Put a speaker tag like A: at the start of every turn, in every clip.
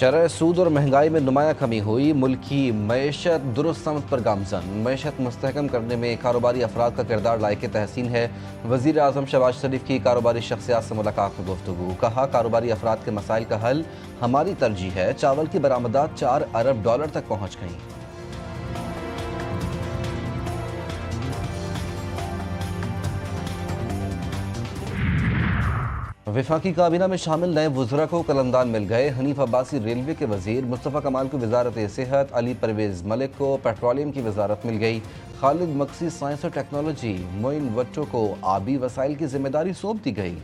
A: शरह सूद और महंगाई में नुमायां कमी हुई। मुल्की मईशत दुरुस्त समत पर गामजन। मईशत मुस्तहकम करने में कारोबारी अफराद का किरदार लायक तहसीन है। वज़ीर आज़म शहबाज शरीफ की कारोबारी शख्सियात से मुलाकात में गुफ्तगू। कहा, कारोबारी अफराद के मसाइल का हल हमारी तरजीह है। चावल की बरामदात $4 अरब तक पहुँच गई। वफाकी काबीना में शामिल नए वज़रा को कलमदान मिल गए। हनीफ अब्बासी रेलवे के वज़ीर, मुस्तफ़ा कमाल को वजारत सेहत, अली परवेज़ मलिक को पेट्रोलियम की वजारत मिल गई। खालिद मक्सी साइंस और टेक्नोलॉजी, मोइन वट्टो को आबी वसाइल की जिम्मेदारी सौंप दी गई।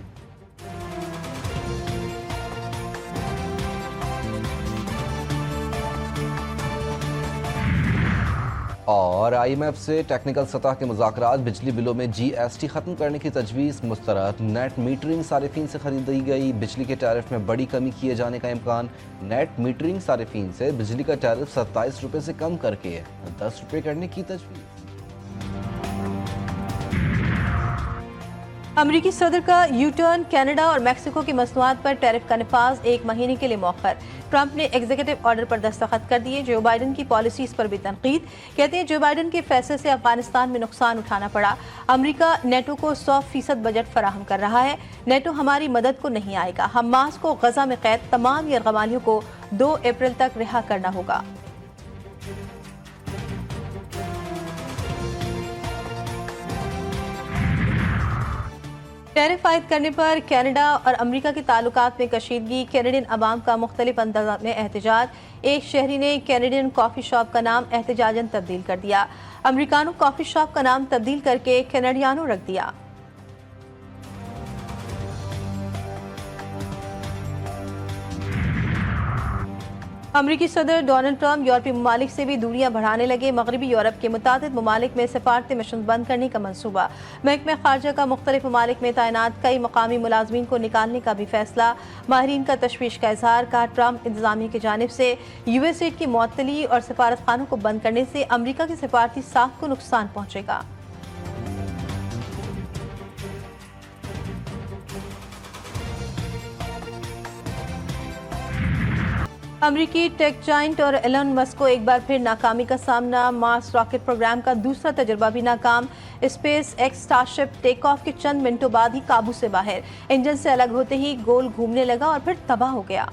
A: और IMF से टेक्निकल सतह के मुज़ाकरात। बिजली बिलों में GST ख़त्म करने की तजवीज़ मुस्तरद। नेट मीटरिंग सारिफीन से खरीदी गई बिजली के टैरिफ में बड़ी कमी किए जाने का इम्कान। नेट मीटरिंग सारिफीन से बिजली का टैरिफ 27 रुपये से कम करके 10 रुपये करने की तजवीज़।
B: अमरीकी सदर का यू टर्न। कनाडा और मैक्सिको की मसनूआत पर टैरिफ का नफाज 1 महीने के लिए मौखर। ट्रंप ने एग्जीक्यूटिव ऑर्डर पर दस्तखत कर दिए। जो बाइडन की पॉलिसीज पर भी तनकीद। कहते हैं जो बाइडन के फैसले से अफगानिस्तान में नुकसान उठाना पड़ा। अमरीका नेटो को 100% बजट फराहम कर रहा है। नेटो हमारी मदद को नहीं आएगा। हमास को गजा में कैद तमाम यरगमालियों को 2 अप्रैल तक रिहा करना होगा। टैरिफ आयद करने पर कनाडा और अमेरिका के ताल्लुकात में कशीदगी। कैनेडियन अवाम का मुख्तलिफ अंदाज़ में एहतजाज। एक शहरी ने कैनेडियन कॉफ़ी शॉप का नाम एहतजाजन तब्दील कर दिया। अमेरिकानों कॉफ़ी शॉप का नाम तब्दील करके कैनेडियानो रख दिया। अमरीकी सदर डोनाल्ड ट्रंप यूरोपीय ममालिक से भी दूरियां बढ़ाने लगे। मगरबी यूरोप के मुतादिद ममालिक में सफारती मिशन बंद करने का मंसूबा। महकमा खारजा का मुख्तलिफ ममालिक में तैनात कई मकामी मुलाजमीन को निकालने का भी फैसला। माहिरीन का तशवीश का इजहार। कहा, ट्रंप इंतजामिया की जानिब से US की मुअत्तली और सफारत खानों को बंद करने से अमरीका की सफारती साख को नुकसान पहुंचेगा। अमरीकी टेक जाइंट और एलन मस्क को एक बार फिर नाकामी का सामना। मार्स रॉकेट प्रोग्राम का दूसरा तजर्बा भी नाकाम। SpaceX starship take off के चंद मिनटों बाद ही काबू से बाहर। इंजन से अलग होते ही गोल घूमने लगा और फिर तबाह हो गया।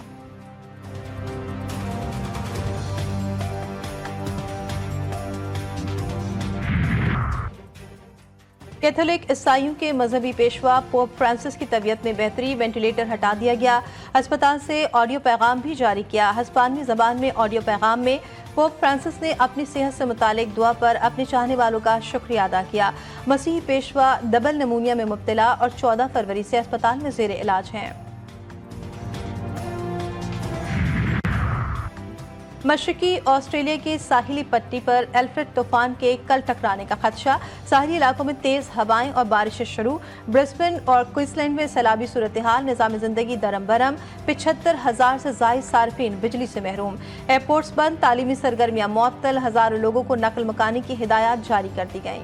B: कैथोलिक ईसाइयों के मजहबी पेशवा पोप फ्रांसिस की तबीयत में बेहतरी। वेंटिलेटर हटा दिया गया। अस्पताल से ऑडियो पैगाम भी जारी किया। हिस्पानी ज़बान में ऑडियो पैगाम में पोप फ्रांसिस ने अपनी सेहत से मुतालिक दुआ पर अपने चाहने वालों का शुक्रिया अदा किया। मसीही पेशवा डबल नमूनिया में मुब्तला और 14 फरवरी से अस्पताल में ज़ेर इलाज हैं। मशरकी ऑस्ट्रेलिया के साहिली पट्टी पर एल्फ्रेड तूफान के कल टकराने का खदशा। साहिली इलाकों में तेज हवाएं और बारिशें शुरू। ब्रिस्बेन और क्वींसलैंड में सैलाबी सूरत हाल। निज़ाम जिंदगी दरम बरम। 75,000 से ज़ायद सार्फिन बिजली से महरूम। एयरपोर्ट्स बंद। तालीमी सरगर्मियां मुअत्तल। हज़ारों लोगों को नकल मकानी की हिदायत जारी कर दी गई।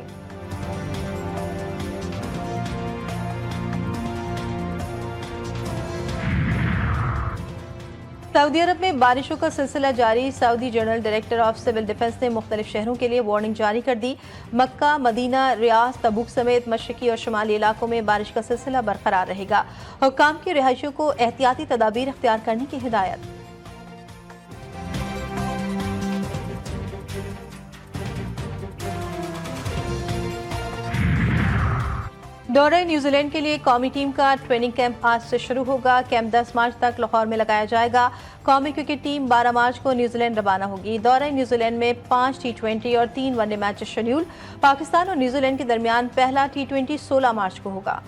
B: सऊदी अरब में बारिशों का सिलसिला जारी। Saudi general director of civil defence ने मुख्तलिफ शहरों के लिए वार्निंग जारी कर दी। मक्का, मदीना, रियाद, तबूक समेत मशरकी और शुमाली इलाकों में बारिश का सिलसिला बरकरार रहेगा। हुक्काम की रिहायशियों को एहतियाती तदाबीर इख्तियार करने की हिदायत। दौरे न्यूजीलैंड के लिए कौमी टीम का ट्रेनिंग कैंप आज से शुरू होगा। कैंप 10 मार्च तक लाहौर में लगाया जाएगा। कौमी क्रिकेट टीम 12 मार्च को न्यूजीलैंड रवाना होगी। दौरे न्यूजीलैंड में 5 T20 और 3 वनडे मैच शेड्यूल। पाकिस्तान और न्यूजीलैंड के दरमियान पहला T20 16 मार्च को होगा।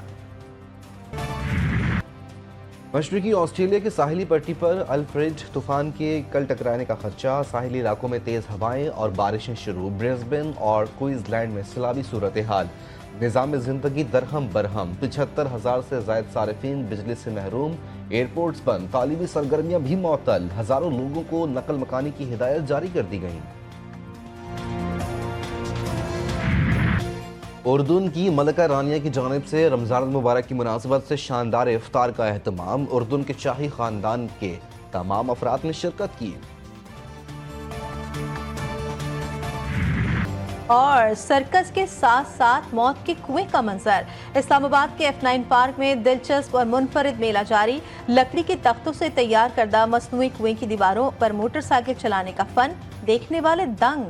A: मशरकी ऑस्ट्रेलिया की साहिली पट्टी पर अल्फ्रेड तूफान के कल टकराने का खदशा। साहिली इलाकों में तेज हवाएं और बारिशें शुरू। ब्रिस्बेन और क्वींसलैंड में सैलाबी सूरत हाल। निज़ाम जिंदगी दरहम बरहम। 75,000 से ज़ायद सारिफीन बिजली से महरूम। एयरपोर्ट्स बंद। तालीमी सरगर्मियां भी मुअत्तल। हज़ारों लोगों को नकल मकानी की हिदायत जारी कर दी गई। उर्दून की मलका रानिया की जानिब से रमज़ान मुबारक की मुनासबत से शानदार इफ्तार का एहतमाम। उर्दून के शाही ख़ानदान के तमाम अफराद ने शिरकत की।
B: और सर्कस के साथ साथ मौत के कुएं का मंजर। इस्लामाबाद के F9 पार्क में दिलचस्प और मुनफरिद मेला जारी। लकड़ी के तख्तों से तैयार करदा मसनूई कुएं की दीवारों पर मोटरसाइकिल चलाने का फन, देखने वाले दंग।